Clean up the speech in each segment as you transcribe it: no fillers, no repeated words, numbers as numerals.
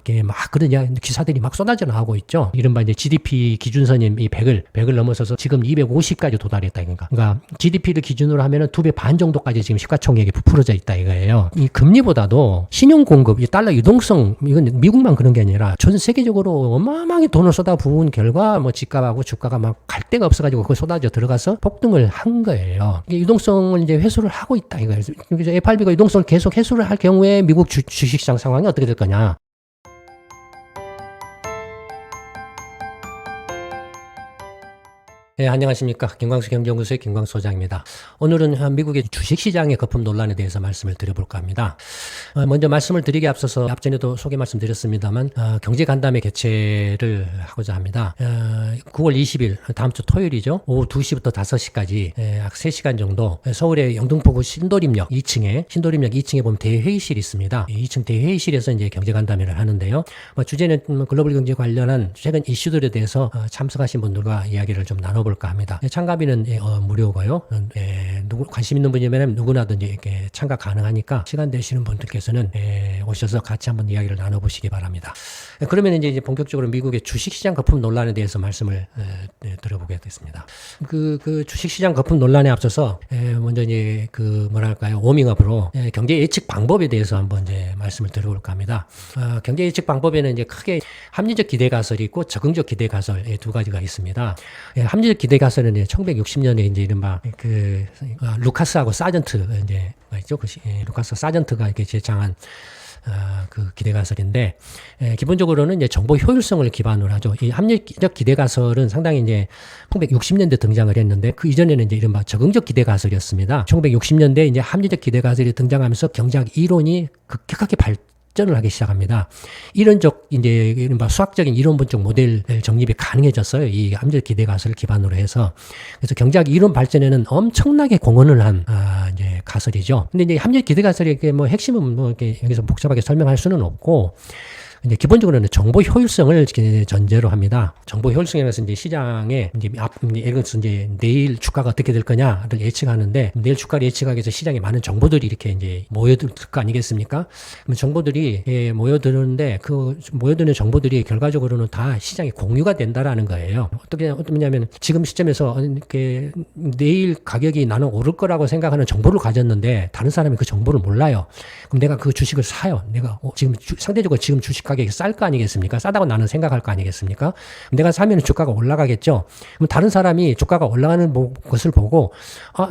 이렇게 막 그런 기사들이 막 쏟아져 나오고 있죠. 이른바 이제 GDP 기준선인 이 100을 넘어서서 지금 250까지 도달했다 이건가. 그러니까 GDP를 기준으로 하면은 2배 반 정도까지 지금 시가총액이 부풀어져 있다 이거예요. 이 금리보다도 신용 공급, 이 달러 유동성, 이건 미국만 그런 게 아니라 전 세계적으로 어마어마하게 돈을 쏟아부은 결과 뭐 집값하고 주가가 막 갈 데가 없어가지고 그거 쏟아져 들어가서 폭등을 한 거예요. 유동성을 이제 회수를 하고 있다 이거예요. 그래서 FRB가 유동성을 계속 회수를 할 경우에 미국 주식시장 상황이 어떻게 될 거냐. 네, 안녕하십니까. 김광수 경제연구소의 김광수 소장입니다. 오늘은 미국의 주식시장의 거품 논란에 대해서 말씀을 드려볼까 합니다. 먼저 말씀을 드리기 앞서서 앞전에도 소개 말씀드렸습니다만 경제간담회 개최를 하고자 합니다. 9월 20일 다음 주 토요일이죠. 오후 2시부터 5시까지 약 3시간 정도 서울의 영등포구 신도림역 2층에 보면 대회의실이 있습니다. 2층 대회의실에서 이제 경제간담회를 하는데요. 주제는 글로벌 경제 관련한 최근 이슈들에 대해서 참석하신 분들과 이야기를 좀 나눠볼까 합니다. 참가비는 무료고요. 관심 있는 분이면 누구나든지 이렇게 참가 가능하니까 시간 되시는 분들께서는 오셔서 같이 한번 이야기를 나눠보시기 바랍니다. 그러면 이제 본격적으로 미국의 주식시장 거품 논란에 대해서 말씀을 들어보게 됐습니다. 그 주식시장 거품 논란에 앞서서 먼저 이제 워밍업으로 경제 예측 방법에 대해서 한번 이제 말씀을 드려볼까 합니다. 경제 예측 방법에는 이제 크게 합리적 기대 가설이 있고 적응적 기대 가설 두 가지가 있습니다. 합리적 기대 가설은 1960년에 이제 이른바 루카스하고 사전트 있죠. 루카스 사전트가 이렇게 제창한 그 기대 가설인데 기본적으로는 이제 정보 효율성을 기반으로 하죠. 이 합리적 기대 가설은 상당히 이제 1960년대 등장을 했는데 그 이전에는 이제 이른바 적응적 기대 가설이었습니다. 1960년대 이제 합리적 기대 가설이 등장하면서 경제학 이론이 급격하게 발전을 하기 시작합니다. 이론적 이제 이른바 수학적인 이론분적 모델 정립이 가능해졌어요. 이 합리적 기대 가설을 기반으로 해서. 그래서 경제학 이론 발전에는 엄청나게 공헌을 한 이제 가설이죠. 근데 이제 합리적 기대 가설의 핵심은 이렇게 여기서 복잡하게 설명할 수는 없고 이제 기본적으로는 정보 효율성을 전제로 합니다. 정보 효율성에서 이제 시장에 예를 들어서 이제 내일 주가가 어떻게 될 거냐를 예측하는데 내일 주가를 예측하기 위해서 시장에 많은 정보들이 이렇게 이제 모여들 거 아니겠습니까? 그럼 정보들이 모여드는데 그 모여드는 정보들이 결과적으로는 다 시장에 공유가 된다라는 거예요. 어떠냐면 지금 시점에서 이렇게 내일 가격이 나는 오를 거라고 생각하는 정보를 가졌는데 다른 사람이 그 정보를 몰라요. 그럼 내가 그 주식을 사요. 내가 지금 상대적으로 지금 주식 가격이 쌀 거 아니겠습니까? 싸다고 나는 생각할 거 아니겠습니까? 내가 사면 주가가 올라가겠죠? 그럼 다른 사람이 주가가 올라가는 것을 보고,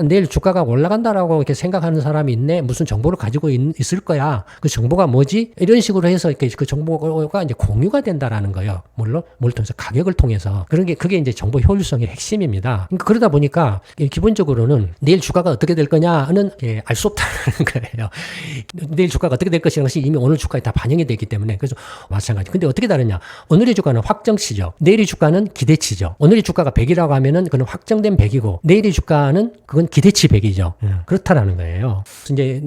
내일 주가가 올라간다라고 이렇게 생각하는 사람이 있네? 무슨 정보를 가지고 있을 거야? 그 정보가 뭐지? 이런 식으로 해서 이렇게 그 정보가 이제 공유가 된다라는 거예요. 뭘 통해서 가격을 통해서. 그게 이제 정보 효율성의 핵심입니다. 그러다 보니까 기본적으로는 내일 주가가 어떻게 될 거냐는 알 수 없다는 거예요. 내일 주가가 어떻게 될 것이라는 것이 이미 오늘 주가에 다 반영이 되기 때문에 그래서 마찬가지. 근데 어떻게 다르냐? 오늘의 주가는 확정치죠. 내일의 주가는 기대치죠. 오늘의 주가가 100이라고 하면은 그건 확정된 100이고 내일의 주가는 그건 기대치 100이죠. 그렇다라는 거예요. 이제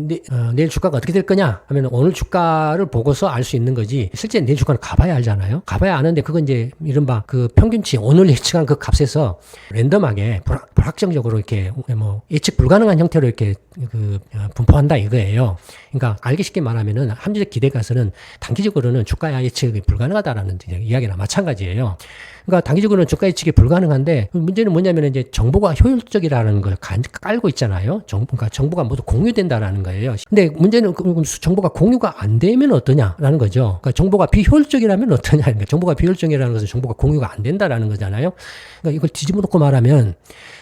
내일 주가가 어떻게 될 거냐 하면 오늘 주가를 보고서 알 수 있는 거지. 실제 내일 주가는 가봐야 알잖아요. 가봐야 아는데 그건 이제 이른바 그 평균치 오늘 예측한 그 값에서 랜덤하게 불확정적으로 이렇게 예측 불가능한 형태로 이렇게 분포한다 이거예요. 그러니까 알기 쉽게 말하면은 합리적 기대 가설은 단기적으로는 주가 예측이 불가능하다라는 이야기나 마찬가지예요. 그러니까 단기적으로는 주가 예측이 불가능한데 문제는 뭐냐면 이제 정보가 효율적이라는 걸 깔고 있잖아요. 그러니까 정보가 모두 공유된다라는 거예요. 근데 문제는 정보가 공유가 안 되면 어떠냐라는 거죠. 그러니까 정보가 비효율적이라면 어떠냐. 그러니까 정보가 비효율적이라는 것은 정보가 공유가 안 된다라는 거잖아요. 그러니까 이걸 뒤집어 놓고 말하면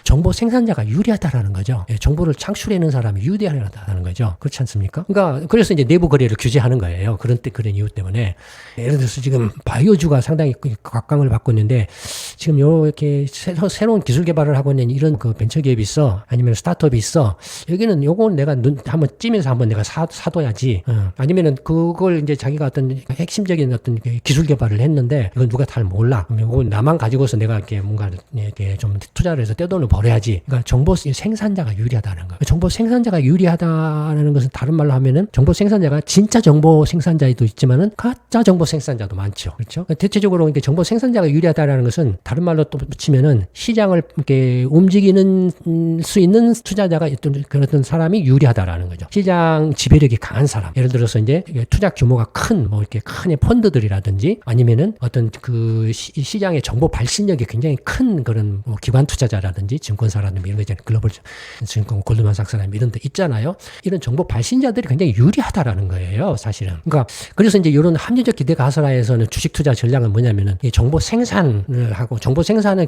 정보 생산자가 유리하다라는 거죠. 정보를 창출해내는 사람이 유리하다는 거죠. 그렇지 않습니까? 그러니까 그래서 이제 내부 거래를 규제하는 거예요. 그런 이유 때문에. 예를 들어서 지금 바이오주가 상당히 각광을 받고 있는데 지금 이렇게 새로운 기술 개발을 하고 있는 이런 그 벤처 기업이 있어. 아니면 스타트업이 있어. 여기는 요건 내가 한번 찜해서 한번 내가 사둬야지. 아니면은 그걸 이제 자기가 어떤 핵심적인 어떤 기술 개발을 했는데 이건 누가 잘 몰라. 이건 나만 가지고서 내가 이렇게 뭔가 이렇게 좀 투자를 해서 떼돈을 벌어야지. 그러니까 정보 생산자가 유리하다는 거예요. 정보 생산자가 유리하다는 것은 다른 말로 하면은 정보 생산자가 진짜 정보 생산자도 있지만은 가짜 정보 생산자도 많죠. 그렇죠? 대체적으로 이렇게 정보 생산자가 유리하다라는 것은 다른 말로 또 붙이면은 시장을 이렇게 움직이는 수 있는 투자자가 그런 사람이 유리하다라는 거죠. 시장 지배력이 강한 사람. 예를 들어서 이제 투자 규모가 큰 뭐 이렇게 큰 펀드들이라든지 아니면은 어떤 그 시장의 정보 발신력이 굉장히 큰 그런 뭐 기관 투자자라든지 증권사라든지 이런 거 있잖아요. 글로벌 증권 골드만삭스라든지 이런 데 있잖아요. 이런 정보 발신자들이 굉장히 유리하다라는 거예요, 사실은. 그러니까 그래서 이제 이런 합리적 기대 가설하에서는 주식 투자 전략은 뭐냐면은 이 정보 생산을 하고 정보 생산은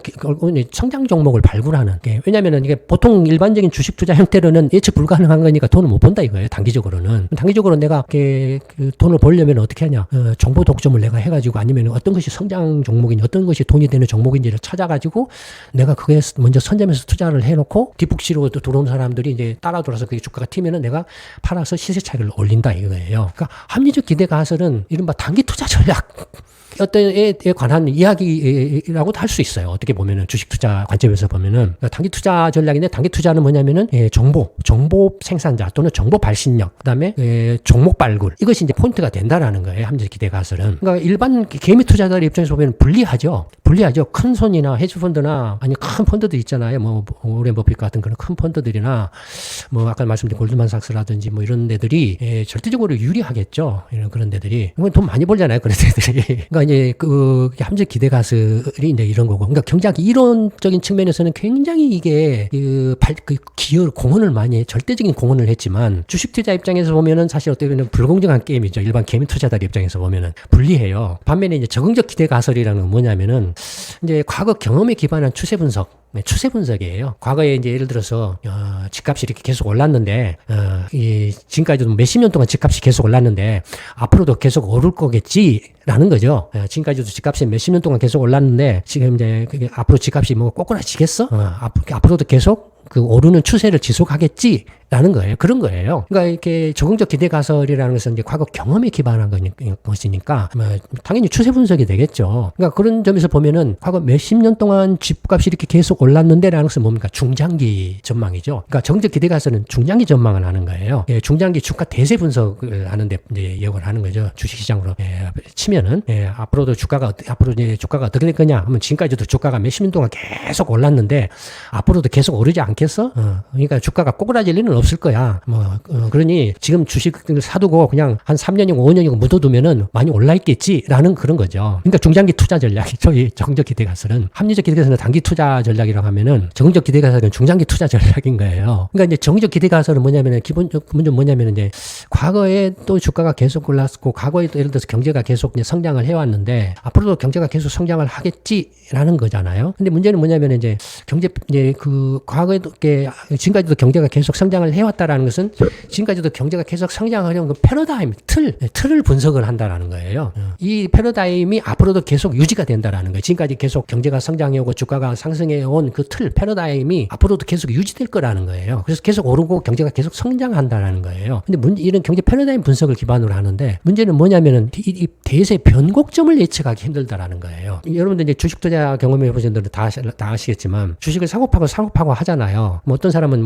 성장 종목을 발굴하는 게, 왜냐면은 이게 보통 일반적인 주식 투자 형태로는 예측 불가능한 거니까 돈을 못 번다 이거예요. 단기적으로는 내가 그 돈을 벌려면 어떻게 하냐, 정보 독점을 내가 해가지고 아니면 어떤 것이 성장 종목인지 어떤 것이 돈이 되는 종목인지를 찾아가지고 내가 그게 먼저 선점해서 투자를 해놓고 뒷북치로 들어온 사람들이 이제 따라 돌아서 그게 주가가 튀면은 내가 팔아서 시세 차익을 올린다 이거예요. 그러니까 합리적 기대 가설은 이른바 단기 투자 전략 어떤 에 관한 이야기라고도 할 수 있어요. 어떻게 보면은 주식 투자 관점에서 보면은 단기 투자 전략인데, 단기 투자는 뭐냐면은 정보 생산자 또는 정보 발신력, 그다음에 종목 발굴, 이것이 이제 포인트가 된다라는 거예요. 합리적 기대 가설은. 그러니까 일반 개미 투자자들 입장에서 보면 불리하죠. 큰 손이나 헤지펀드나 아니 큰 펀드들 있잖아요. 뭐 오렌 버핏 같은 그런 큰 펀드들이나 뭐 아까 말씀드린 골드만삭스라든지 뭐 이런 데들이 절대적으로 유리하겠죠. 이런 그런 데들이. 이건 돈 많이 벌잖아요. 그런 데들이. 그러니까 이제 그 함정 기대 가설이 이제 이런 거고. 그러니까 경제학 이론적인 측면에서는 굉장히 이게 기여 공헌을 많이 절대적인 공헌을 했지만, 주식 투자 입장에서 보면은 사실 어떻게 보면 불공정한 게임이죠. 일반 개미 투자자 입장에서 보면은 불리해요. 반면에 이제 적응적 기대 가설이라는 건 뭐냐면은 이제 과거 경험에 기반한 추세 분석이에요. 과거에 이제 예를 들어서 집값이 이렇게 계속 올랐는데 지금까지도 몇십 년 동안 집값이 계속 올랐는데 앞으로도 계속 오를 거겠지라는 거죠. 지금까지도 집값이 몇십 년 동안 계속 올랐는데 지금 이제 앞으로 집값이 뭐 꼬꾸라지겠어? 앞으로도 계속 그 오르는 추세를 지속하겠지라는 거예요. 그런 거예요. 그러니까 이렇게 적응적 기대 가설이라는 것은 이제 과거 경험에 기반한 것이니까 당연히 추세 분석이 되겠죠. 그러니까 그런 점에서 보면은 과거 몇십 년 동안 집값이 이렇게 계속 올랐는데라는 것은 뭡니까? 중장기 전망이죠. 그러니까 적응적 기대 가설은 중장기 전망을 하는 거예요. 중장기 주가 대세 분석을 하는데 이제 예고를 하는 거죠. 주식시장으로 치면은 앞으로 이제 주가가 어떻게 될 거냐 하면, 지금까지도 주가가 몇십 년 동안 계속 올랐는데 앞으로도 계속 오르지 않겠어? 그러니까 주가가 꼬꾸라질 일은 없을 거야. 그러니 지금 주식을 사두고 그냥 한 3년이고 5년이고 묻어두면은 많이 올라있겠지라는 그런 거죠. 그러니까 중장기 투자 전략이죠. 이 적응적 기대 가설은. 합리적 기대 가설은 단기 투자 전략이라고 하면은, 적응적 기대 가설은 중장기 투자 전략인 거예요. 그러니까 이제 적응적 기대 가설은 뭐냐면은 기본적으로 뭐냐면은 이제 과거에 또 주가가 계속 올랐고, 과거에 또 예를 들어서 경제가 계속 이제 성장을 해왔는데 앞으로도 경제가 계속 성장을 하겠지라는 거잖아요. 근데 문제는 뭐냐면은 이제 과거에도 지금까지도 경제가 계속 성장을 해왔다라는 것은, 지금까지도 경제가 계속 성장하려는 그 패러다임, 틀을 분석을 한다라는 거예요. 이 패러다임이 앞으로도 계속 유지가 된다라는 거예요. 지금까지 계속 경제가 성장해오고 주가가 상승해온 그 패러다임이 앞으로도 계속 유지될 거라는 거예요. 그래서 계속 오르고 경제가 계속 성장한다라는 거예요. 근데 이런 경제 패러다임 분석을 기반으로 하는데, 문제는 뭐냐면은 이 대세 변곡점을 예측하기 힘들다라는 거예요. 여러분들 이제 주식 투자 경험해 보신 분들은 다 아시겠지만, 주식을 사고 파고 하잖아요. 뭐 어떤 사람은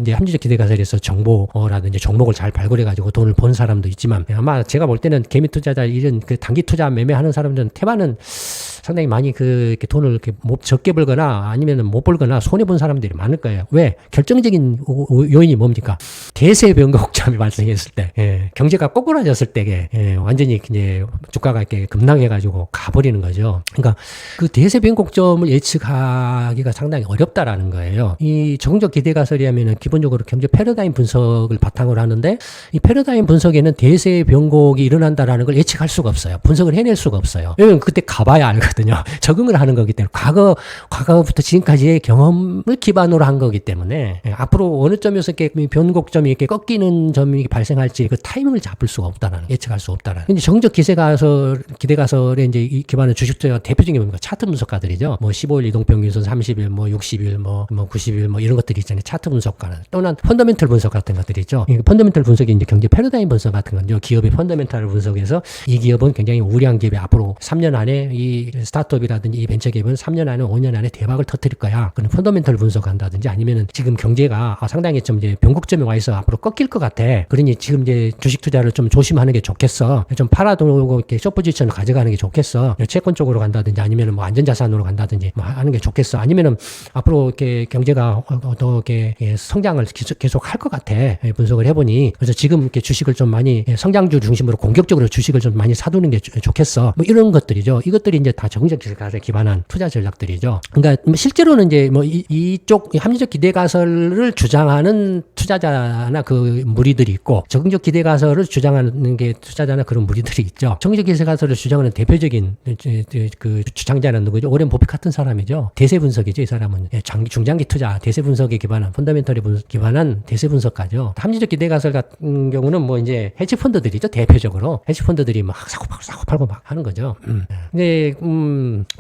이제 합리적 기대 가설에서 정보라든지 종목을 잘 발굴해가지고 돈을 번 사람도 있지만, 아마 제가 볼 때는 개미 투자자 이런 그 단기 투자 매매하는 사람들은 태반은 상당히 많이 이렇게 돈을 이렇게 적게 벌거나 아니면은 못 벌거나 손해 본 사람들이 많을 거예요. 왜? 결정적인 요인이 뭡니까? 대세 변곡점이 발생했을 때, 경제가 꼬꾸라졌을 때, 완전히 이제 주가가 이렇게 급락해가지고 가버리는 거죠. 그러니까 그 대세 변곡점을 예측하기가 상당히 어렵다라는 거예요. 이 적응적 기대 가설이라면은 기본적으로 경제 패러다임 분석을 바탕으로 하는데, 이 패러다임 분석에는 대세 변곡이 일어난다라는 걸 예측할 수가 없어요. 분석을 해낼 수가 없어요. 왜냐면 그때 가봐야 알거든요. 적응을 하는 거기 때문에, 과거부터 지금까지의 경험을 기반으로 한 거기 때문에 앞으로 어느 점에서 이렇게 변곡점이 이렇게 꺾이는 점이 발생할지 그 타이밍을 잡을 수가 없다라는, 예측할 수 없다라는. 근데 적응적 기대 가설에 이제 이 기반의 주식투자 대표적인 뭡니까? 차트 분석가들이죠. 뭐 15일 이동평균선, 30일, 뭐 60일, 뭐 90일, 뭐 이런 것들이 있잖아요. 차트 분석가는. 또는 펀더멘털 분석 같은 것들이 있죠. 펀더멘털 분석이 이제 경제 패러다임 분석 같은 건요. 기업의 펀더멘털을 분석해서 이 기업은 굉장히 우량한 기업이 앞으로 3년 안에 이 스타트업이라든지 이 벤처기업은 3년 안에 5년 안에 대박을 터뜨릴 거야. 그런 펀더멘털 분석한다든지 아니면은 지금 경제가 상당히 좀 이제 변곡점에 와 있어 앞으로 꺾일 것 같아. 그러니 지금 이제 주식 투자를 좀 조심하는 게 좋겠어. 좀 팔아두고 이렇게 숏포지션을 가져가는 게 좋겠어. 채권 쪽으로 간다든지 아니면은 뭐 안전자산으로 간다든지 뭐 하는 게 좋겠어. 아니면은 앞으로 이렇게 경제가 더 이렇게 성장을 계속 할 것 같아. 분석을 해보니. 그래서 지금 이렇게 주식을 좀 많이 성장주 중심으로 공격적으로 주식을 좀 많이 사두는 게 좋겠어. 뭐 이런 것들이죠. 이것들이 이제 다 정책 기술에 기반한 투자 전략들이죠. 그러니까 실제로는 이제 뭐 이쪽 합리적 기대 가설을 주장하는 투자자나 그 무리들이 있고 적응적 기대 가설을 주장하는 게 투자자나 그런 무리들이 있죠. 정책 기대 가설을 주장하는 대표적인 그 주장자는 누구죠? 오렌 버핏 같은 사람이죠. 대세 분석이죠. 이 사람은 중장기 투자, 대세 분석에 기반한 펀더멘털에 기반한 대세 분석가죠. 합리적 기대 가설 같은 경우는 뭐 이제 헤지 펀드들이죠. 대표적으로 헤지 펀드들이 막 사고 팔고 막 하는 거죠. 근데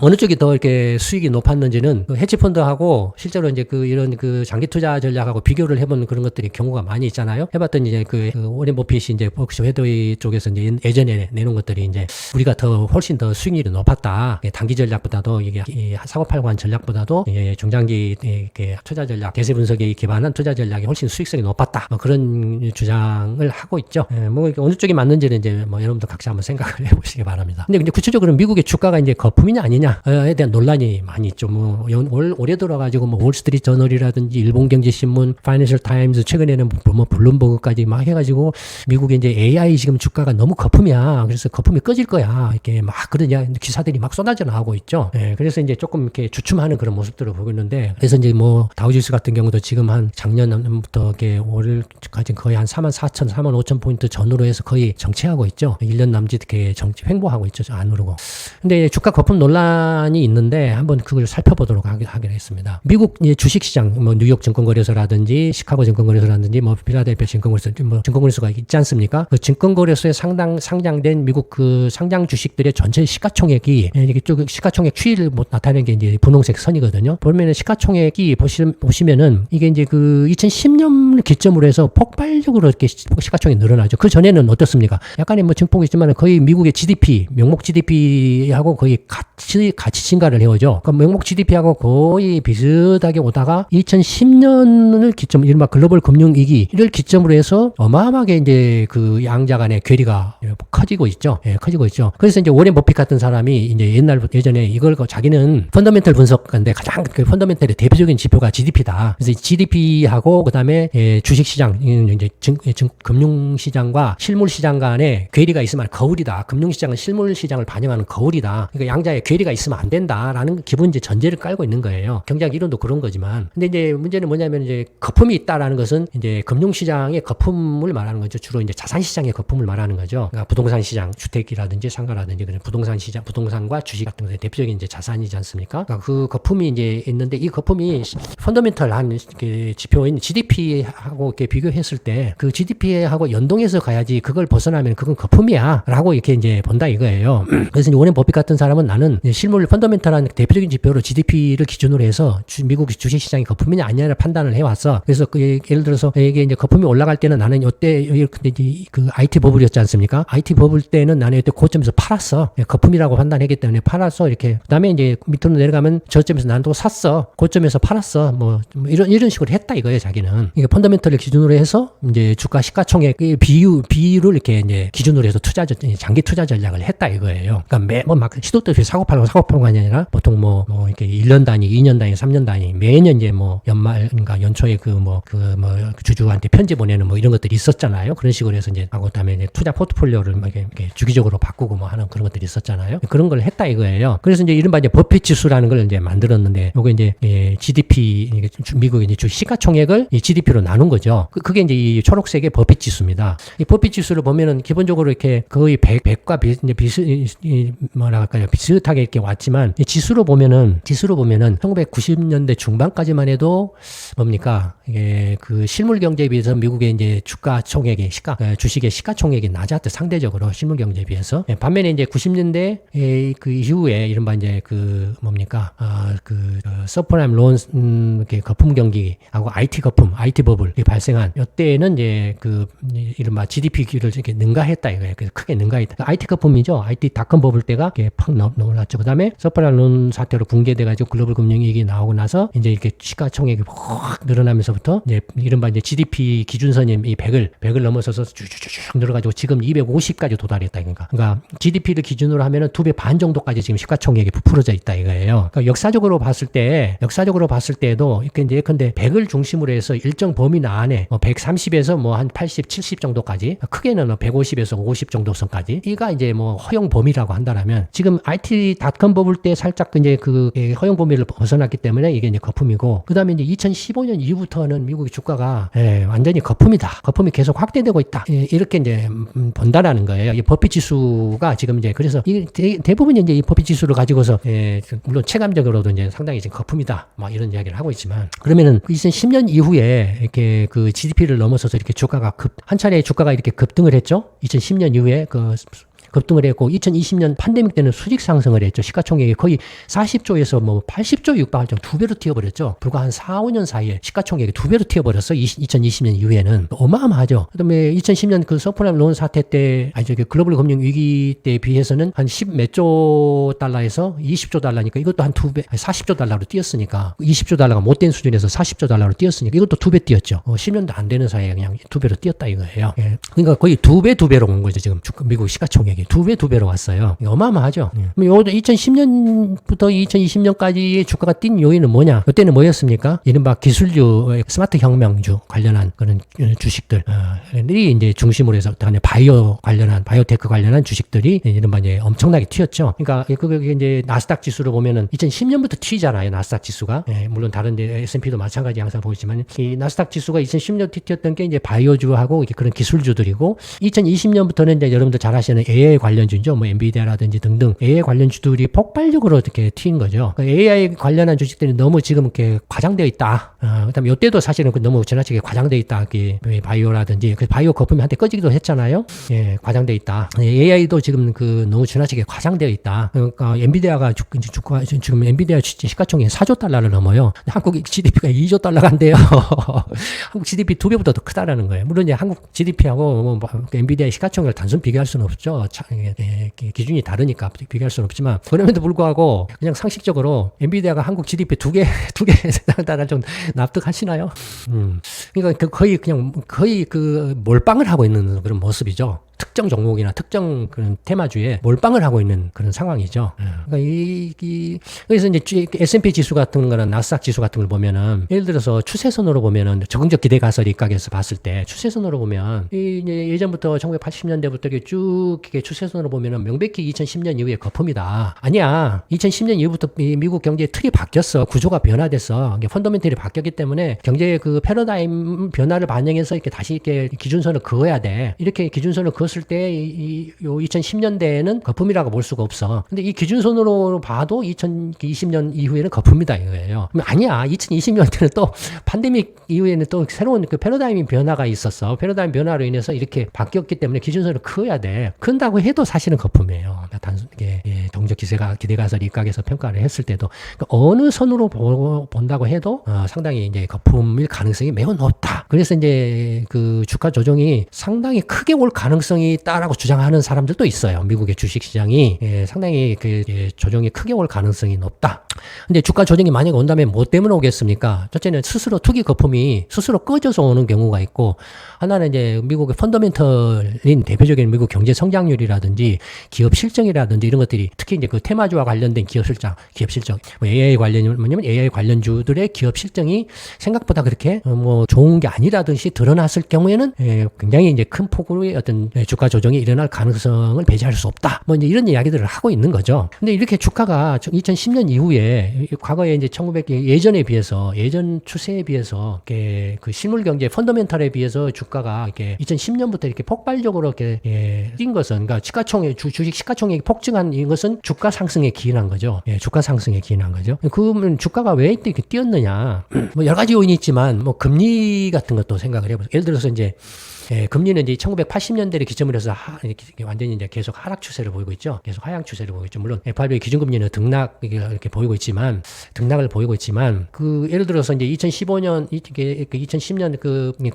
어느 쪽이 더 이렇게 수익이 높았는지는 그 헤지 펀드하고 실제로 이제 그 이런 그 장기 투자 전략하고 비교를 해보는 그런 것들이 경우가 많이 있잖아요. 해봤더니 이제 그 오렌 버핏이 이제 버크셔 해더웨이 쪽에서 이제 예전에 내놓은 것들이 이제 우리가 더 훨씬 더 수익률이 높았다. 단기 전략보다도 이게 사고 팔고 한 전략보다도 중장기 투자 전략, 대세 분석에 기반한 투자 전략이 훨씬 수익성이 높았다. 뭐 그런 주장을 하고 있죠. 뭐 어느 쪽이 맞는지는 이제 뭐 여러분들 각자 한번 생각을 해보시기 바랍니다. 근데 이제 구체적으로 미국의 주가가 이제 거품이냐 아니냐에 대한 논란이 많이 있죠. 뭐 올해 들어가지고 뭐 월스트리트 저널이라든지 일본경제신문, 파이낸셜 타임즈 최근에는 뭐 블룸버그까지 막 해가지고 미국의 이제 AI 지금 주가가 너무 거품이야. 그래서 거품이 꺼질 거야. 이렇게 막 그러냐 기사들이 막 쏟아져 나오고 있죠. 그래서 이제 조금 이렇게 주춤하는 그런 모습들을 보고 있는데 그래서 이제 뭐 다우지수 같은 경우도 지금 한 작년부터 이렇게 올해까지 거의 한 44,000, 45,000포인트 전후로 해서 거의 정체하고 있죠. 1년 남짓 이렇게 횡보하고 있죠. 안 오르고. 근데 주가 거품 논란이 있는데 한번 그걸 살펴보도록 하기로 했습니다. 미국 주식시장, 뭐 뉴욕 증권거래소라든지 시카고 증권거래소라든지 뭐 필라델피아 증권거래소, 뭐 증권거래소가 있지 않습니까? 그 증권거래소에 상장된 미국 그 상장 주식들의 전체 시가총액이 이게 쭉 시가총액 추이를 뭐 나타내는 게 이제 분홍색 선이거든요. 보면은 시가총액이 보시면은 이게 이제 그 2010년을 기점으로 해서 폭발적으로 이렇게 시가총액이 늘어나죠. 그 전에는 어떻습니까? 약간의 뭐 증폭이 있지만 거의 미국의 GDP, 명목 GDP하고 거의 같이 증가를 해오죠. 그러니까 명목 GDP하고 거의 비슷하게 오다가 2010년을 기점, 이른바 글로벌 금융위기를 기점으로 해서 어마어마하게 이제 그 양자 간의 괴리가 커지고 있죠. 커지고 있죠. 그래서 이제 오렌 버핏 같은 사람이 이제 예전에 이걸 자기는 펀더멘털 분석가인데 가장 그 펀더멘털의 대표적인 지표가 GDP다. 그래서 GDP하고 그다음에 주식시장, 이제 금융시장과 실물시장 간에 괴리가 있으면 거울이다. 금융시장은 실물시장을 반영하는 거울이다. 그러니까 양자에 괴리가 있으면 안 된다라는 기본 이제 전제를 깔고 있는 거예요. 경제학 이론도 그런 거지만. 근데 이제 문제는 뭐냐면 이제 거품이 있다라는 것은 이제 금융시장의 거품을 말하는 거죠. 주로 이제 자산시장의 거품을 말하는 거죠. 그러니까 부동산 시장, 주택이라든지 상가라든지 그런 부동산 시장, 부동산과 주식 같은 것의 대표적인 이제 자산이지 않습니까? 그러니까 그 거품이 이제 있는데 이 거품이 펀더멘털한 지표인 GDP하고 이렇게 비교했을 때 그 GDP하고 연동해서 가야지 그걸 벗어나면 그건 거품이야 라고 이렇게 이제 본다 이거예요. 그래서 이제 오렌 버핏 같은 사람은 나는 실물 펀더멘털한 대표적인 지표로 GDP를 기준으로 해서 미국 주식시장이 거품이냐 아니냐를 판단을 해왔어. 그래서 예를 들어서 이게 이제 거품이 올라갈 때는 나는 이때 근데 이제 그 IT 버블이었지 않습니까? IT 버블 때는 나는 이때 고점에서 팔았어. 거품이라고 판단했기 때문에 팔았어. 이렇게 그다음에 이제 밑으로 내려가면 저점에서 난 또 샀어. 고점에서 팔았어. 뭐 이런 식으로 했다 이거예요. 자기는 이게 펀더멘털을 기준으로 해서 이제 주가 시가총액 비율을 이렇게 이제 기준으로 해서 장기 투자 전략을 했다 이거예요. 그러니까 매번 막 시도 때없이 사고 팔고가 아니라 보통 뭐 이렇게 1년 단위, 2년 단위, 3년 단위 매년 이제 뭐 연말인가 연초에 그 주주한테 편지 보내는 뭐 이런 것들이 있었잖아요. 그런 식으로 해서 이제 하고 그다음에 이제 투자 포트폴리오를 막 이렇게 주기적으로 바꾸고 뭐 하는 그런 것들이 있었잖아요. 그런 걸 했다 이거예요. 그래서 이제 이른바 이제 버핏 지수라는 걸 이제 만들었는데 요거 이제 GDP 미국의 이제 주 시가총액을 이 GDP로 나눈 거죠. 그게 이제 이 초록색의 버핏 지수입니다. 이 버핏 지수를 보면은 기본적으로 이렇게 거의 100과 비슷하게 이렇게 왔지만 이 지수로 보면은 1990년대 중반까지만 해도 뭡니까? 이게 그 실물 경제에 비해서 미국의 이제 주가 총액이 주식의 시가총액이 낮았대 상대적으로 실물 경제에 비해서. 반면에 이제 90년대 그 이후에 이른바 이제 그 뭡니까? 서프라임 론 이렇게 거품 경기하고 IT 거품, IT 버블이 발생한 이때는 이제 그 이른바 GDP를 이렇게 능가했다 이거예요. 그래서 크게 능가했다. IT 거품이죠. IT 닷컴 버블 때가 이렇게 팍 올랐죠. 그다음에 서프라임 사태로 붕괴돼가지고 글로벌 금융위기 나오고 나서 이제 이렇게 시가총액이 확 늘어나면서부터 이제 이른바 이제 GDP 기준선이 이 100을 넘어서서 쭉쭉쭉 늘어가지고 지금 250까지 도달했다 이건가. 그러니까 GDP를 기준으로 하면은 2배 반 정도까지 지금 시가총액이 부풀어져 있다 이거예요. 그러니까 역사적으로 봤을 때도 이렇게 이제 근데 100을 중심으로 해서 일정 범위 안에 130에서 뭐 한 80, 70 정도까지 크게는 150에서 50 정도 선까지 이가 이제 뭐 허용 범위라고 한다라면 지금 IT 닷컴 버블 때 살짝 이제 그 허용 범위를 벗어났기 때문에 이게 이제 거품이고 그다음에 이제 2015년 이후부터는 미국의 주가가 완전히 거품이다. 거품이 계속 확대되고 있다. 이렇게 이제 본다라는 거예요. 이 버핏 지수가 지금 이제 그래서 대부분 이제 이 버핏 지수를 가지고서 물론 체감적으로도 이제 상당히 지금 거품이다. 막 이런 이야기를 하고 있지만 그러면은 2010년 이후에 이렇게 그 GDP를 넘어서서 이렇게 주가가 한 차례 주가가 이렇게 급등을 했죠. 2010년 이후에 급등을 했고 2020년 팬데믹 때는 수직 상승을 했죠. 시가총액이 거의 40조에서 뭐 80조 육박할 정도 2배로 튀어버렸죠. 불과 한 4, 5년 사이에 시가총액이 2배로 튀어버렸어. 2020년 이후에는 어마어마하죠. 그다음에 2010년 그 서프라임 론 사태 때 글로벌 금융 위기 때에 비해서는 한 10 몇 조 달러에서 20조 달러니까 이것도 한 2배, 40조 달러로 뛰었으니까 20조 달러가 못된 수준에서 40조 달러로 뛰었으니까 이것도 2배 뛰었죠. 10년도 안 되는 사이에 그냥 2배로 뛰었다 이거예요. 그러니까 거의 2배로 온 거죠. 지금 미국 시가총액이. 2배로 왔어요. 어마어마하죠. 2010년부터 2020년까지의 주가가 뛴 요인은 뭐냐? 이때는 뭐였습니까? 이른바 기술주, 스마트 혁명주 관련한 그런 주식들이 이제 중심으로 해서 바이오테크 관련한 주식들이 이른바 이제 엄청나게 튀었죠. 그러니까 그게 이제 나스닥 지수로 보면은 2010년부터 튀잖아요. 나스닥 지수가. 물론 다른 데 S&P도 마찬가지 항상 보이지만 이 나스닥 지수가 2010년부터 튀었던 게 이제 바이오주하고 그런 기술주들이고 2020년부터는 이제 여러분들 잘 아시는 AI 관련주죠. 뭐 엔비디아라든지 등등 AI 관련주들이 폭발적으로 이렇게 튄 거죠. 그러니까 AI 관련한 주식들이 너무 지금 이렇게 과장되어 있다. 그다음에 이때도 사실은 너무 지나치게 과장되어 있다. 바이오라든지 그 바이오 거품이 한때 꺼지기도 했잖아요. 과장되어 있다. AI도 지금 너무 지나치게 과장되어 있다. 그러니까 엔비디아가 지금 엔비디아 시가총액 4조 달러를 넘어요. 한국 GDP가 2조 달러가 안 돼요. 한국 GDP 2배보다 더 크다라는 거예요. 물론 이제 한국 GDP하고 엔비디아의 시가총액을 단순 비교할 수는 없죠. 기준이 다르니까 비교할 수는 없지만 그럼에도 불구하고 그냥 상식적으로 엔비디아가 한국 GDP 두 개 달러 좀 납득하시나요? 그러니까 거의 몰빵을 하고 있는 그런 모습이죠. 특정 종목이나 특정 그런 테마주에 몰빵을 하고 있는 그런 상황이죠. 그러니까 그래서 이제 S&P 지수 같은 거나 나스닥 지수 같은 걸 보면은 예를 들어서 추세선으로 보면은 적응적 기대 가설 입각에서 봤을 때 추세선으로 보면 이제 예전부터 1980년대부터 이렇게 쭉 이렇게 추세선으로 보면은 명백히 2010년 이후에 거품이다. 아니야. 2010년 이후부터 미국 경제의 틀이 바뀌었어. 구조가 변화됐어. 펀더멘털이 바뀌었기 때문에 경제의 그 패러다임 변화를 반영해서 이렇게 다시 이렇게 기준선을 그어야 돼. 이렇게 기준선을 그었을 때 2010년대에는 거품이라고 볼 수가 없어. 근데 이 기준선으로 봐도 2020년 이후에는 거품이다 이거예요. 아니야. 2020년대는 또 팬데믹 이후에는 또 새로운 그 패러다임 변화가 있었어. 패러다임 변화로 인해서 이렇게 바뀌었기 때문에 기준선을 그어야 돼. 큰다고 해도 사실은 거품이에요. 단순하게 동적 기대 가설 입각에서 평가를 했을 때도 그러니까 어느 선으로 본다고 해도 상당히 이제 거품일 가능성이 매우 높다. 그래서 이제 그 주가 조정이 상당히 크게 올 가능성이 있다라고 주장하는 사람들도 있어요. 미국의 주식 시장이 상당히 조정이 크게 올 가능성이 높다. 근데 주가 조정이 만약에 온다면 뭐 때문에 오겠습니까? 첫째는 스스로 투기 거품이 스스로 꺼져서 오는 경우가 있고 하나는 이제 미국의 펀더멘털인 대표적인 미국 경제 성장률이라든지 기업 실적이라든지 이런 것들이 특히 이제 그 테마주와 관련된 기업 실적 뭐 AI 관련주들의 기업 실적이 생각보다 그렇게 뭐 좋은 게 아니라든지 드러났을 경우에는 굉장히 이제 큰 폭으로의 어떤 주가 조정이 일어날 가능성을 배제할 수 없다. 뭐 이제 이런 이야기들을 하고 있는 거죠. 근데 이렇게 주가가 2010년 이후에 과거에 이제 예전에 비해서 예전 추세에 비해서 그 실물 경제 펀더멘털에 비해서 주가가 이렇게 2010년부터 이렇게 폭발적으로 이렇게 뛴 것은 그러니까 주식 시가총액이 폭증한 이것은 주가 상승에 기인한 거죠. 주가 상승에 기인한 거죠. 그러면 주가가 왜 이렇게 뛰었느냐? 뭐 여러 가지 요인이 있지만 뭐 금리 같은 것도 생각을 해보세요. 예를 들어서 이제 금리는 이제 1980년대를 기점으로 해서 완전히 이제 계속 하락 추세를 보이고 있죠. 계속 하향 추세를 보이고 있죠. 물론 FRB 기준금리는 이렇게 보이고 있지만 등락을 보이고 있지만 예를 들어서 이제 2015년 2010년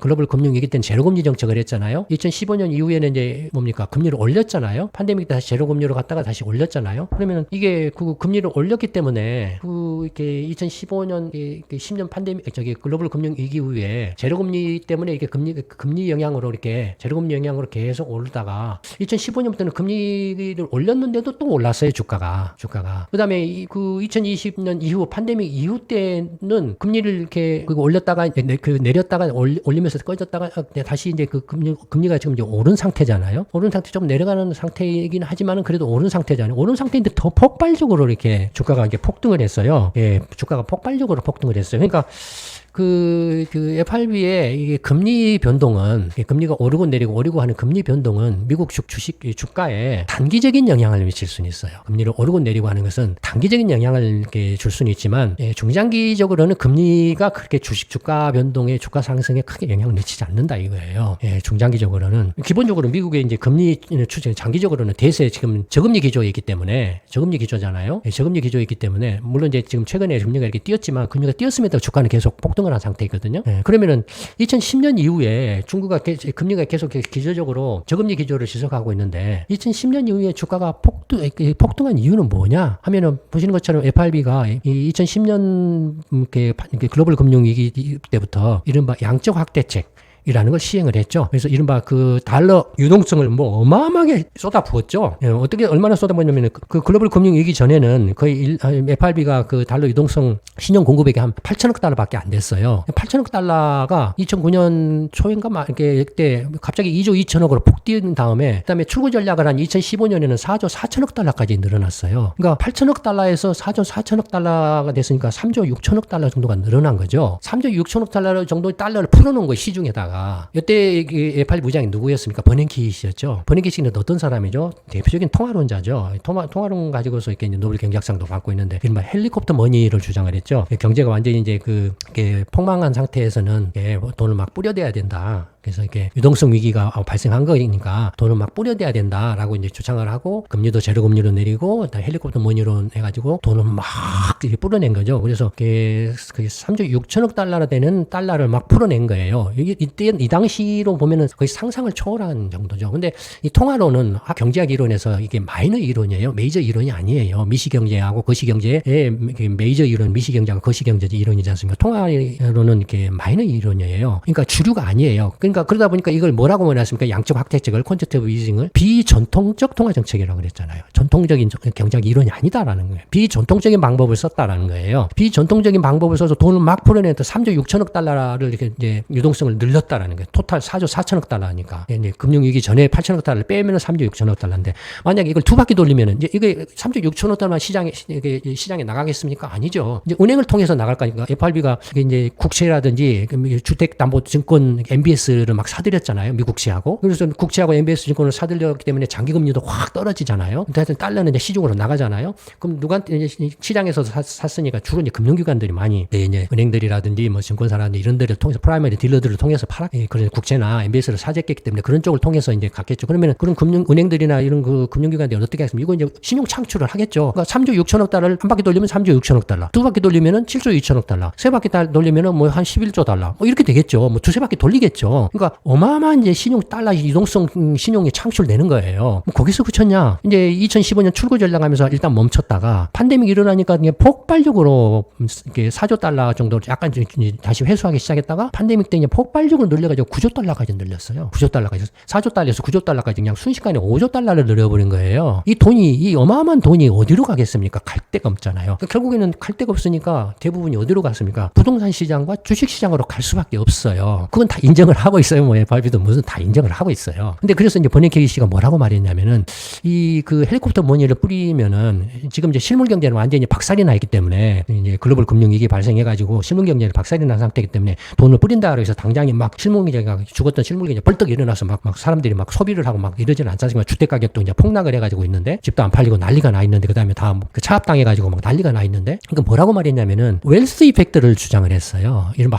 글로벌 금융 위기 때는 제로금리 정책을 했잖아요. 2015년 이후에는 이제 뭡니까? 금리를 올렸잖아요. 팬데믹 때 다시 제로금리로 갔다가 다시 올렸잖아요. 그러면 이게 금리를 올렸기 때문에 이렇게 2015년 10년 팬데믹 글로벌 금융 위기 이후에 제로금리 때문에 이게 금리 영향으로 이렇게 제로금리 영향으로 계속 오르다가 2015년부터는 금리를 올렸는데도 또 올랐어요. 주가가. 그다음에 2020년 이후 팬데믹 이후 때는 금리를 이렇게 올렸다가 내렸다가 올리면서 꺼졌다가 다시 이제 금리가 지금 이제 오른 상태잖아요. 오른 상태 좀 내려가는 상태이긴 하지만은 그래도 오른 상태잖아요. 오른 상태인데 더 폭발적으로 이렇게 주가가 이제 폭등을 했어요. 주가가 폭발적으로 폭등을 했어요. 그러니까 FRB의 이게 금리 변동은, 금리가 오르고 내리고 하는 금리 변동은 미국 주가에 단기적인 영향을 미칠 수는 있어요. 금리를 오르고 내리고 하는 것은 단기적인 영향을 이렇게 줄 수는 있지만, 중장기적으로는 금리가 그렇게 주가 변동에, 주가 상승에 크게 영향을 미치지 않는다 이거예요. 중장기적으로는. 기본적으로 미국의 이제 금리 추세, 장기적으로는 대세 지금 저금리 기조에 있기 때문에, 저금리 기조잖아요. 저금리 기조에 있기 때문에, 물론 이제 지금 최근에 금리가 이렇게 뛰었지만, 금리가 뛰었음에도 주가는 계속 폭등을 한 상태거든요. 그러면은 2010년 이후에 중국가 금리가 계속 기조적으로 저금리 기조를 지속하고 있는데 2010년 이후에 주가가 폭등한 이유는 뭐냐 하면은 보시는 것처럼 FRB가 2010년 글로벌 금융 위기 때부터 이른바 양적 확대책 이라는 걸 시행을 했죠. 그래서 이른바 달러 유동성을 어마어마하게 쏟아부었죠. 어떻게 얼마나 쏟아부었냐면 글로벌 금융 위기 전에는 거의 FRB가 달러 유동성 신용 공급액이 한 8천억 달러밖에 안 됐어요. 8천억 달러가 2009년 초인가 그때 갑자기 2조 2천억으로 폭 뛰는 다음에 그다음에 출구 전략을 한 2015년에는 4조 4천억 달러까지 늘어났어요. 그러니까 8천억 달러에서 4조 4천억 달러가 됐으니까 3조 6천억 달러 정도가 늘어난 거죠. 3조 6천억 달러 정도의 달러를 풀어놓은 거예요, 시중에다가. 이때 FRB 부장이 누구였습니까? 버냉키 씨였죠. 버냉키 씨는 어떤 사람이죠? 대표적인 통화론자죠. 통화론 가지고서 이렇게 노벨 경제학상도 받고 있는데 이른바 헬리콥터 머니를 주장을 했죠. 경제가 완전히 이제 폭망한 상태에서는 돈을 막 뿌려대야 된다. 그래서 이렇게 유동성 위기가 발생한 거니까 돈을 막 뿌려대야 된다라고 이제 주장을 하고 금리도 제로 금리로 내리고 헬리콥터 머니로 해가지고 돈을 막 뿌려낸 거죠. 그래서 3조 6천억 달러나 되는 달러를 막 풀어낸 거예요. 이 당시로 보면은 거의 상상을 초월한 정도죠. 근데 이 통화론은 경제학 이론에서 이게 마이너 이론이에요. 메이저 이론이 아니에요. 미시경제하고 거시경제의 메이저 이론, 미시경제하고 거시경제 이론이지 않습니까? 통화론은 이렇게 마이너 이론이에요. 그러니까 주류가 아니에요. 그러다 보니까 이걸 뭐라고 말했습니까? 양적 확대책을 퀀티테이티브 이징을 비전통적 통화 정책이라고 그랬잖아요. 전통적인 경제학 이론이 아니다라는 거예요. 비전통적인 방법을 썼다라는 거예요. 비전통적인 방법을 써서 돈을 막 풀어내서 3조 6천억 달러를 이렇게 이제 유동성을 늘렸다라는 거예요. 토탈 4조 4천억 달러니까. 금융위기 전에 8천억 달러를 빼면 3조 6천억 달러인데 만약에 이걸 두 바퀴 돌리면은 이제 이게 3조 6천억 달러만 시장에 나가겠습니까? 아니죠. 이제 은행을 통해서 나갈 거니까 FRB가 이제 국채라든지 주택담보증권 MBS를 막 사들였잖아요. 미국채하고. 그래서 국채하고 MBS 증권을 사들였기 때문에 장기금리도 확 떨어지잖아요. 하여튼 달러는 이제 시중으로 나가잖아요. 그럼 누구한테 이제 시장에서 샀으니까 주로 이제 금융기관들이 많이 이제 은행들이라든지 증권사라든지 이런 데를 통해서 프라이머리 딜러들을 통해서 그런 국채나 MBS를 사재했기 때문에 그런 쪽을 통해서 이제 갔겠죠. 그러면 그런 은행들이나 이런 금융기관들이 어떻게 하겠습니까? 이거 이제 신용 창출을 하겠죠. 그러니까 3조 6천억 달러를 한 바퀴 돌리면 3조 6천억 달러. 두 바퀴 돌리면은 7조 2천억 달러. 세 바퀴 돌리면은 한 11조 달러. 이렇게 되겠죠. 두세 바퀴 돌리겠죠. 그러니까 어마어마한 이제 달러 유동성 신용이 창출되는 거예요. 거기서 그쳤냐? 이제 2015년 출구 전략하면서 일단 멈췄다가 팬데믹 일어나니까 폭발적으로 4조 달러 정도 약간 다시 회수하기 시작했다가 팬데믹 때 폭발적으로 늘려가지고 9조 달러까지 늘렸어요. 9조 달러까지. 4조 달러에서 9조 달러까지 그냥 순식간에 5조 달러를 늘려버린 거예요. 이 어마어마한 돈이 어디로 가겠습니까? 갈 데가 없잖아요. 결국에는 갈 데가 없으니까 대부분이 어디로 갔습니까? 부동산 시장과 주식 시장으로 갈 수밖에 없어요. 그건 다 인정을 하고 있어요. FRB도 무슨 다 인정을 하고 있어요. 근데 그래서 이제 버냉키 씨가 뭐라고 말했냐면은 헬리콥터 머니를 뿌리면은 지금 이제 실물 경제는 완전히 박살이 나 있기 때문에 이제 글로벌 금융 위기 발생해가지고 실물 경제는 박살이 난 상태이기 때문에 돈을 뿌린다 그래서 당장에 막 실물 경제가 죽었던 실물 경제 벌떡 일어나서 막 사람들이 막 소비를 하고 막 이러지는 않잖아요. 주택 가격도 이제 폭락을 해가지고 있는데 집도 안 팔리고 난리가 나 있는데 그다음에 다 차압당해가지고 막 난리가 나 있는데 그러니까 뭐라고 말했냐면은 웰스 이펙트를 주장을 했어요. 이른바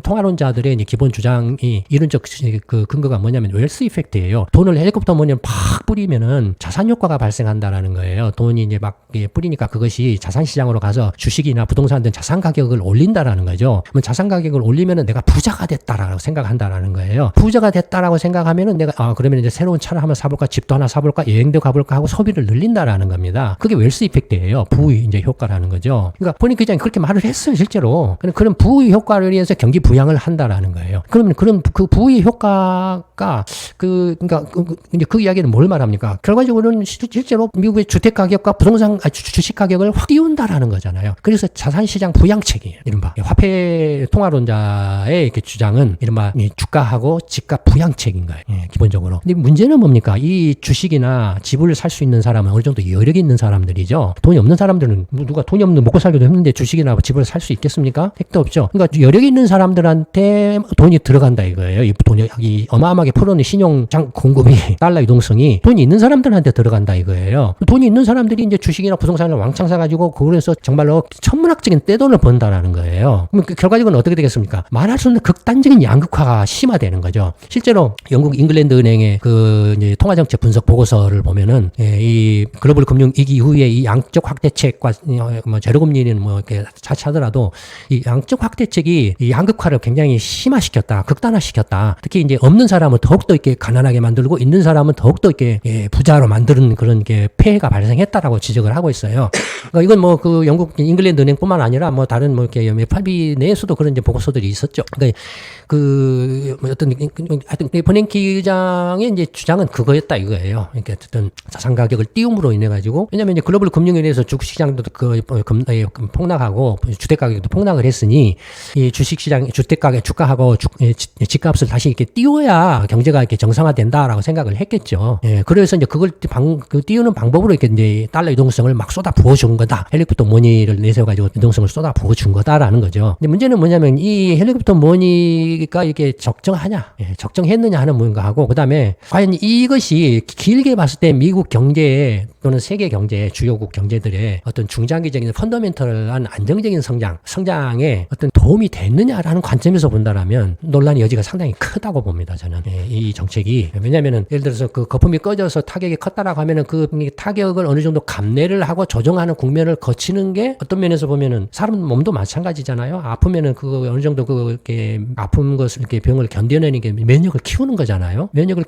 통화론자들의 기본 주장이 이론적 그 근거가 뭐냐면 웰스 이펙트예요. 돈을 헬리콥터 머니를 팍 뿌리면은 자산 효과가 발생한다라는 거예요. 돈이 이제 막 뿌리니까 그것이 자산 시장으로 가서 주식이나 부동산 등 자산 가격을 올린다라는 거죠. 그럼 자산 가격을 올리면은 내가 부자가 됐다라고 생각한다라는 거예요. 부자가 됐다라고 생각하면은 내가 그러면 이제 새로운 차를 한번 사볼까, 집도 하나 사볼까, 여행도 가볼까 하고 소비를 늘린다라는 겁니다. 그게 웰스 이펙트예요. 부의 이제 효과라는 거죠. 그러니까 본인 기자님 그렇게 말을 했어요, 실제로. 그런 부의 효과를 위해서 경기 부양을 한다라는 거예요. 그러면 그런 그 부의 효과가 그러니까 이제 그 이야기는 뭘 말합니까? 결과적으로는 실제로 미국의 주택 가격과 부동산 주식 가격을 확 띄운다라는 거잖아요. 그래서 자산시장 부양책이에요. 이른바 화폐 통화론자의 이렇게 주장은 이른바 주가하고 집값 부양책인 거예요. 기본적으로. 근데 문제는 뭡니까? 이 주식이나 집을 살 수 있는 사람은 어느 정도 여력이 있는 사람들이죠. 돈이 없는 사람들은 누가 돈이 없는 먹고 살기도 힘든데 주식이나 집을 살 수 있겠습니까? 택도 없죠. 그러니까 여력이 있는 사람들한테 돈이 들어간다 이거예요. 이 어마어마하게 풀어놓은 신용장 공급이 달러 유동성이 돈이 있는 사람들한테 들어간다 이거예요. 돈이 있는 사람들이 이제 주식이나 부동산을 왕창 사가지고 그래서 정말로 천문학적인 떼돈을 번다라는 거예요. 그럼 결과적으로 어떻게 되겠습니까? 말할 수 없는 극단적인 양극화가 심화되는 거죠. 실제로 영국 잉글랜드 은행의 그 이제 통화정책 분석 보고서를 보면은 이 글로벌 금융 위기 이후에 이 양적 확대책과 뭐 제로금리는 뭐 이렇게 차치하더라도 이 양적 확대책이 이 양극화를 굉장히 심화시켰다, 극단화시켰다. 특히 이제 없는 사람은 더욱더 이렇게 가난하게 만들고 있는 사람은 더욱더 이렇게 부자로 만드는 그런 게 폐해가 발생했다라고 지적을 하고 있어요. 그러니까 이건 뭐 그 영국 잉글랜드 은행뿐만 아니라 뭐 다른 뭐 이렇게 FRB 내에서도 그런 이제 보고서들이 있었죠. 그러니까 뭐 어떤 하여튼 버냉키 의장의 이제 주장은 그거였다 이거예요. 그러니까 어떤 자산 가격을 띄움으로 인해 가지고 왜냐면 이제 글로벌 금융위원회에서 주식시장도 폭락하고 주택 가격도 폭락을 했으니 이 주식시장 주택 가격 주가하고 집값을 다시 이렇게 띄워야 경제가 이렇게 정상화된다라고 생각을 했겠죠. 그래서 이제 그걸 띄우는 방법으로 이렇게 이제 달러 유동성을 막 쏟아 부어준 거다. 헬리콥터 머니를 내세워가지고 유동성을 쏟아 부어준 거다라는 거죠. 근데 문제는 뭐냐면 이 헬리콥터 머니가 이게 적정하냐, 적정했느냐 하는 뭔가 하고, 그 다음에 과연 이것이 길게 봤을 때 미국 경제에 또는 세계 경제, 주요국 경제들의 어떤 중장기적인 펀더멘털한 안정적인 성장에 어떤 도움이 됐느냐라는 관점에서 본다라면 논란의 여지가 상당히 크다고 봅니다, 저는. 이 정책이. 왜냐면은 예를 들어서 그 거품이 꺼져서 타격이 컸다라고 하면은 그 타격을 어느 정도 감내를 하고 조정하는 국면을 거치는 게 어떤 면에서 보면은 사람 몸도 마찬가지잖아요. 아프면은 그 어느 정도 이렇게 아픈 것을 이렇게 병을 견뎌내는 게 면역을 키우는 거잖아요. 면역을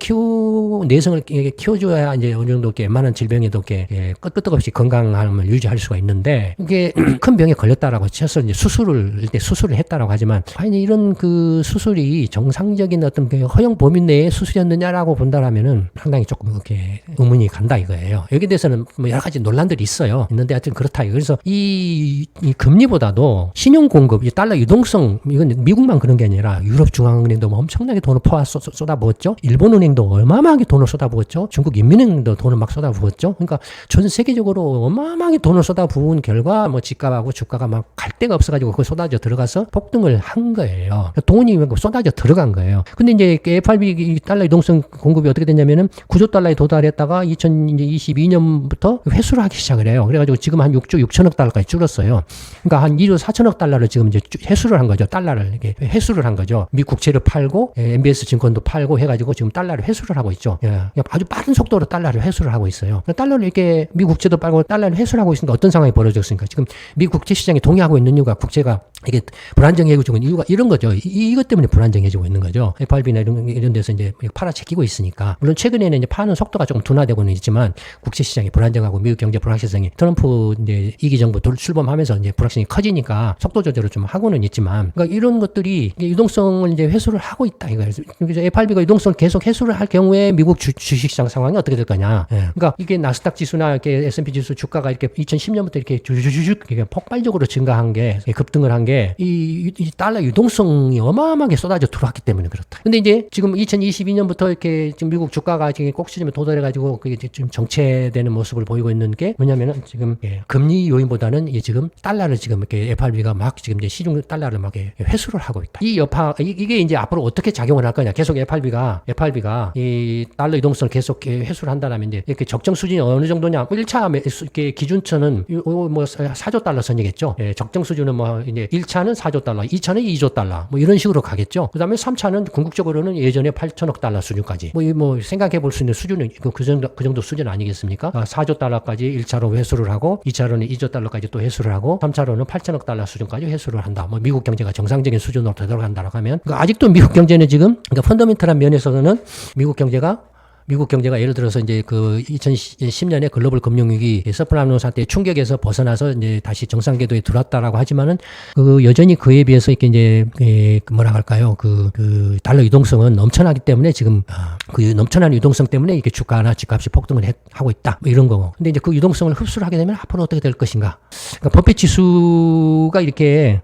내성을 키워줘야 이제 어느 정도 이렇게 웬만한 질병에도 이렇게 끄떡없이 건강함을 유지할 수가 있는데, 이게 큰 병에 걸렸다라고 쳐서 이제 수술을 했다라고 하지만 과연 이런 그 수술이 정상적인 어떤 그 허용 범위 내에 수술이었느냐라고 본다라면은 상당히 조금 이렇게 의문이 간다 이거예요. 여기에 대해서는 뭐 여러 가지 논란들이 있는데 하여튼 그렇다. 그래서 이 금리보다도 신용 공급, 이 달러 유동성, 이건 미국만 그런 게 아니라 유럽 중앙은행도 뭐 엄청나게 돈을 쏟아부었죠. 일본 은행도 어마어마하게 돈을 쏟아부었죠. 중국 인민은행도 돈을 막 쏟아부었죠. 그러니까 전 세계적으로 어마어마하게 돈을 쏟아부은 결과 뭐 집값하고 주가가 막 갈 데가 없어가지고 그거 쏟아져 들어가서 폭등을 한 거예요. 돈이 쏟아져 들어간 거예요. 근데 이제 FRB 달러 유동성 공급이 어떻게 됐냐면은 9조 달러에 도달했다가 2022년부터 회수를 하기 시작을 해요. 그래가지고 지금 한 6조 6천억 달러까지 줄었어요. 그러니까 한 2조 4천억 달러를 지금 이제 회수를 한 거죠. 달러를 이렇게 회수를 한 거죠. 미 국채를 팔고 MBS 증권도 팔고 해가지고 지금 달러를 회수를 하고 있죠. 아주 빠른 속도로 달러를 회수를 하고 있어요. 달러를 이렇게 미 국채도 팔고 달러를 회수를 하고 있으니까 어떤 상황이 벌어졌습니까? 지금 미 국채 시장이 동의하고 있는 이유가 국채가 이게 불안정해지고 있는 이유가 이런 거죠. 이것 때문에 불안정해지고 있는 거죠. FRB나 이런 데서 이제 팔아채기고 있으니까. 물론 최근에는 이제 파는 속도가 조금 둔화되고는 있지만 국채 시장이 불안정하고 미국 경제 불확실성이 트럼프 이제 이기 정부 출범하면서 이제 불확실성이 커지니까 속도 조절을 좀 하고는 있지만, 그러니까 이런 것들이 유동성을 이제 회수를 하고 있다 이거예요. 그래서 FRB가 유동성을 계속 회수를 할 경우에 미국 주식시장 상황이 어떻게 될 거냐. 그러니까 이게 나스닥 지수나 이렇게 S&P 지수 주가가 이렇게 2010년부터 이렇게 주주주주 폭발적으로 증가한 게 급등을 한 게 이 달러 유동성이 어마어마하게 쏟아져 들어왔기 때문에 그렇다. 근데 이제 지금 2022년부터 이렇게 지금 미국 주가가 지금 꼭지점에 도달해가지고 그게 지금 정체되는 모습을 보이고 있는 게 뭐냐면은 지금 금리 요인보다는 지금 달러를 지금 이렇게 FRB가 막 지금 이제 시중 달러를 막 회수를 하고 있다. 이 여파 이게 이제 앞으로 어떻게 작용을 할 거냐? 계속 FRB가 이 달러 이동성을 계속 회수를 한다라면 이제 이렇게 적정 수준이 어느 정도냐? 1차 이렇게 기준처는 뭐 4조 달러 선이겠죠. 적정 수준은 뭐 이제 1차는 4조 달러, 2차는 2조 달러 뭐 이런 식으로 가겠죠. 그다음에 3차는 궁극적으로는 예전에 8천억 달러 수준까지 뭐 생각해 볼 수 있는 수준은 그 정도 수준 아니겠습니까? 4조 달러까지 1차로 회수를 하고 2차로는 2조 달러까지 또 회수를 하고 3차로는 8천억 달러 수준까지 회수를 한다. 뭐 미국 경제가 정상적인 수준으로 되돌아간다고 하면 그러니까 아직도 미국 경제는 지금 그러니까 펀더멘털한 면에서는 미국 경제가 예를 들어서 이제 그 2010년에 글로벌 금융위기 서프라노 사태의 충격에서 벗어나서 이제 다시 정상 궤도에 들어왔다라고 하지만은 그 여전히 그에 비해서 이렇게 이제 뭐라 할까요? 그 달러 유동성은 넘쳐나기 때문에 지금 그 넘쳐나는 유동성 때문에 이렇게 주가나 집값이 폭등을 하고 있다. 뭐 이런 거고. 근데 이제 그 유동성을 흡수를 하게 되면 앞으로 어떻게 될 것인가? 그러니까 버핏 지수가 이렇게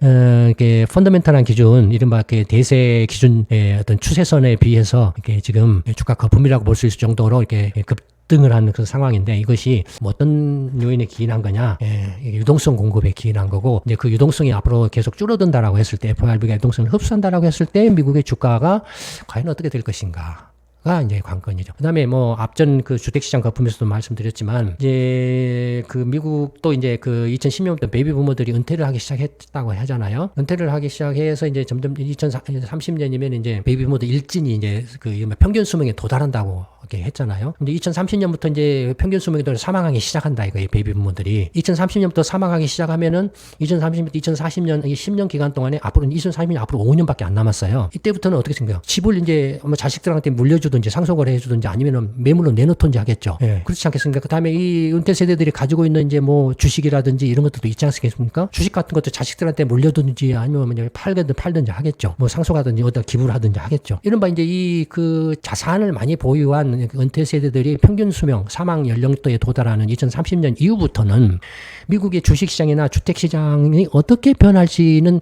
펀더멘털한 기준, 이른바 이렇게 대세 기준의 어떤 추세선에 비해서 이렇게 지금 주가 거품이라고 볼 수 있을 정도로 이렇게 급등을 하는 그런 상황인데 이것이 뭐 어떤 요인에 기인한 거냐? 유동성 공급에 기인한 거고 이제 그 유동성이 앞으로 계속 줄어든다라고 했을 때 FRB가 유동성을 흡수한다라고 했을 때 미국의 주가가 과연 어떻게 될 것인가? 가 이제 관건이죠. 그다음에 뭐 앞전 그 주택시장 거품에서도 말씀드렸지만 이제 그 미국도 이제 그 2010년부터 베이비 부모들이 은퇴를 하기 시작했다고 하잖아요. 은퇴를 하기 시작해서 이제 점점 2030년이면 이제 베이비 부모들 일진이 이제 그 평균 수명에 도달한다고 이렇게 했잖아요. 근데 2030년부터 이제 평균 수명에 도달 사망하기 시작한다 이거예요. 베이비 부모들이 2030년부터 사망하기 시작하면은 2030년부터 2040년 이 10년 기간 동안에 앞으로는 2040년 앞으로 5년밖에 안 남았어요. 이때부터는 어떻게 생겨요? 집을 이제 뭐 자식들한테 물려주든지 상속을 해주든지 아니면은 매물로 내놓든지 하겠죠. 그렇지 않겠습니까? 그 다음에 이 은퇴 세대들이 가지고 있는 이제 뭐 주식이라든지 이런 것들도 있지 않겠습니까? 주식 같은 것도 자식들한테 물려두든지 아니면 뭐 팔든지 하겠죠. 뭐 상속하든지 어디다 기부를 하든지 하겠죠. 이른바 이제 이 그 자산을 많이 보유한 은퇴 세대들이 평균 수명, 사망 연령도에 도달하는 2030년 이후부터는 미국의 주식시장이나 주택시장이 어떻게 변할지는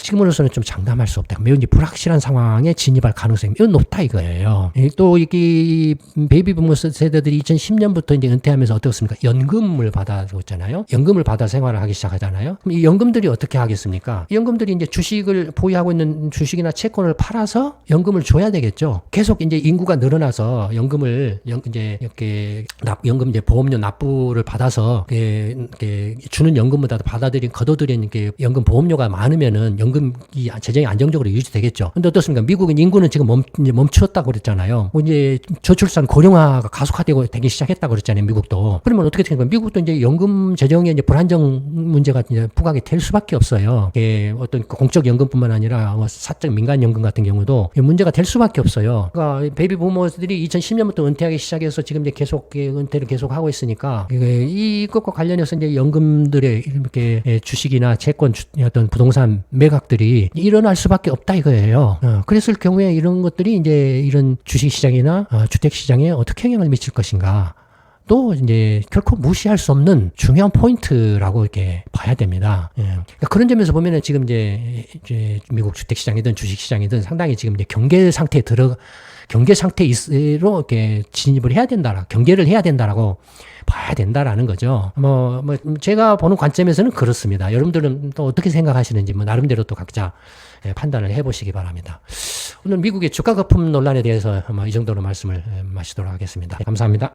지금으로서는 좀 장담할 수 없다. 매우 불확실한 상황에 진입할 가능성이 매우 높다 이거예요. 또 이게 베이비 부모 세대들이 2010년부터 이제 은퇴하면서 어떻습니까? 연금을 받아줬잖아요. 연금을 받아 생활을 하기 시작하잖아요. 그럼 이 연금들이 어떻게 하겠습니까? 이 연금들이 이제 주식을 보유하고 있는 주식이나 채권을 팔아서 연금을 줘야 되겠죠. 계속 이제 인구가 늘어나서 연금을 이제 이렇게 연금 이제 보험료 납부를 받아서 이렇게 주는 연금보다 걷어들인 이렇게 연금 보험료가 많으면은 연금이 재정이 안정적으로 유지되겠죠. 근데 어떻습니까? 미국은 인구는 지금 멈추었다고 그랬잖아요. 뭐 이제 저출산 고령화가 되기 시작했다고 그랬잖아요. 미국도. 그러면 어떻게 됩니까? 미국도 이제 연금 재정에 이제 불안정 문제가 이제 부각이 될 수밖에 없어요. 어떤 공적 연금뿐만 아니라 사적 민간 연금 같은 경우도 문제가 될 수밖에 없어요. 그러니까 베이비 부모들이 2010년부터 은퇴하기 시작해서 지금 이제 계속 은퇴를 계속 하고 있으니까 이것과 관련해서 이제 연금들의 이렇게 주식이나 채권 어떤 부동산 매각들이 일어날 수밖에 없다 이거예요. 그랬을 경우에 이런 것들이 이제 이런 주식시장이나 주택시장에 어떻게 영향을 미칠 것인가. 또 이제 결코 무시할 수 없는 중요한 포인트라고 이렇게 봐야 됩니다. 그러니까 그런 점에서 보면은 지금 이제 미국 주택시장이든 주식시장이든 상당히 지금 이제 경계 상태로 이렇게 진입을 해야 된다. 경계를 해야 된다라고 봐야 된다라는 거죠. 제가 보는 관점에서는 그렇습니다. 여러분들은 또 어떻게 생각하시는지 나름대로 또 각자 판단을 해보시기 바랍니다. 오늘 미국의 주가 거품 논란에 대해서 이 정도로 말씀을 마치도록 하겠습니다. 감사합니다.